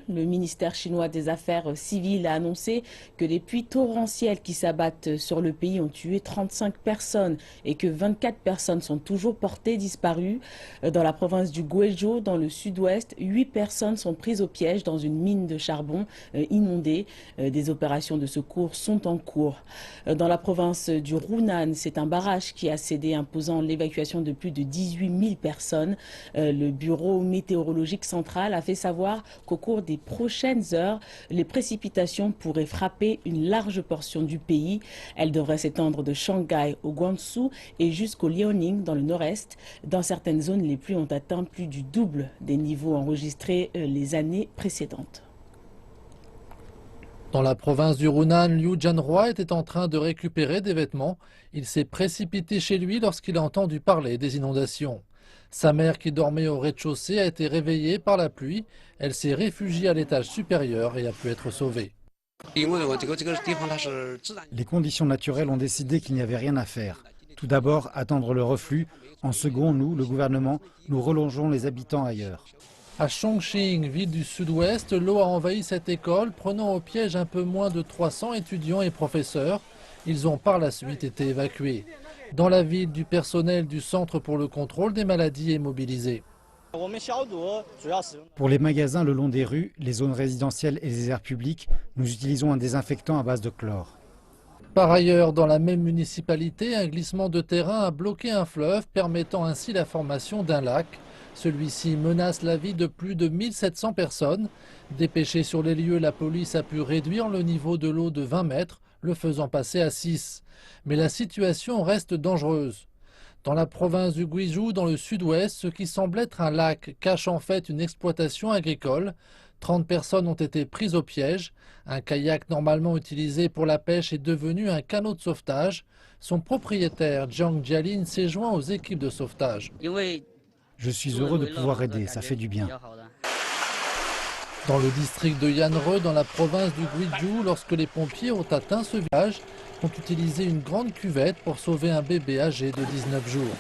Le ministère chinois des Affaires civiles a annoncé que les pluies torrentielles qui s'abattent sur le pays ont tué 35 personnes et que 24 personnes sont toujours portées disparues. Dans la province du Guizhou, dans le sud-ouest, 8 personnes sont prises au piège dans une mine de charbon inondée. Des opérations de secours sont en cours. Dans la province du Hunan, c'est un barrage qui a cédé, imposant l'évacuation de plus de 18 000 personnes. Le bureau météorologique central a fait savoir qu'au cours des prochaines heures, les précipitations pourraient frapper une large portion du pays. Elles devraient s'étendre de Shanghai au Guangzhou et jusqu'au Liaoning dans le nord-est. Dans certaines zones, les pluies ont atteint plus du double des niveaux enregistrés les années précédentes. Dans la province du Hunan, Liu Jianhua était en train de récupérer des vêtements. Il s'est précipité chez lui lorsqu'il a entendu parler des inondations. Sa mère, qui dormait au rez-de-chaussée, a été réveillée par la pluie. Elle s'est réfugiée à l'étage supérieur et a pu être sauvée. Les conditions naturelles ont décidé qu'il n'y avait rien à faire. Tout d'abord, attendre le reflux. En second, nous, le gouvernement, nous relongeons les habitants ailleurs. À Chongqing, ville du sud-ouest, l'eau a envahi cette école, prenant au piège un peu moins de 300 étudiants et professeurs. Ils ont par la suite été évacués. Dans la ville, du personnel du Centre pour le contrôle des maladies est mobilisé. Pour les magasins le long des rues, les zones résidentielles et les aires publiques, nous utilisons un désinfectant à base de chlore. Par ailleurs, dans la même municipalité, un glissement de terrain a bloqué un fleuve, permettant ainsi la formation d'un lac. Celui-ci menace la vie de plus de 1700 personnes. Dépêchée sur les lieux, la police a pu réduire le niveau de l'eau de 20 mètres, le faisant passer à 6. Mais la situation reste dangereuse. Dans la province du Guizhou, dans le sud-ouest, ce qui semble être un lac cache en fait une exploitation agricole. 30 personnes ont été prises au piège. Un kayak normalement utilisé pour la pêche est devenu un canot de sauvetage. Son propriétaire, Jiang Jialin, s'est joint aux équipes de sauvetage. Je suis heureux de pouvoir aider, ça fait du bien. Dans le district de Yanre, dans la province du Guizhou, lorsque les pompiers ont atteint ce village, ont utilisé une grande cuvette pour sauver un bébé âgé de 19 jours.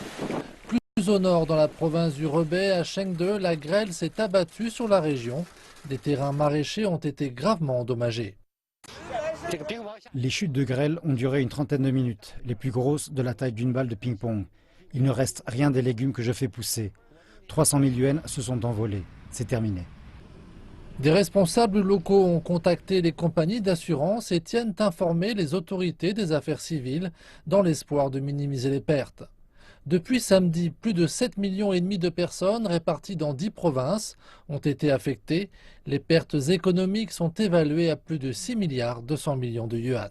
Plus au nord, dans la province du Hebei, à Chengde, la grêle s'est abattue sur la région. Des terrains maraîchers ont été gravement endommagés. Les chutes de grêle ont duré une trentaine de minutes, les plus grosses de la taille d'une balle de ping-pong. Il ne reste rien des légumes que je fais pousser. 300 000 yuans se sont envolés. C'est terminé. Des responsables locaux ont contacté les compagnies d'assurance et tiennent informer les autorités des affaires civiles dans l'espoir de minimiser les pertes. Depuis samedi, plus de 7,5 millions de personnes réparties dans 10 provinces ont été affectées. Les pertes économiques sont évaluées à plus de 6,2 milliards de yuans.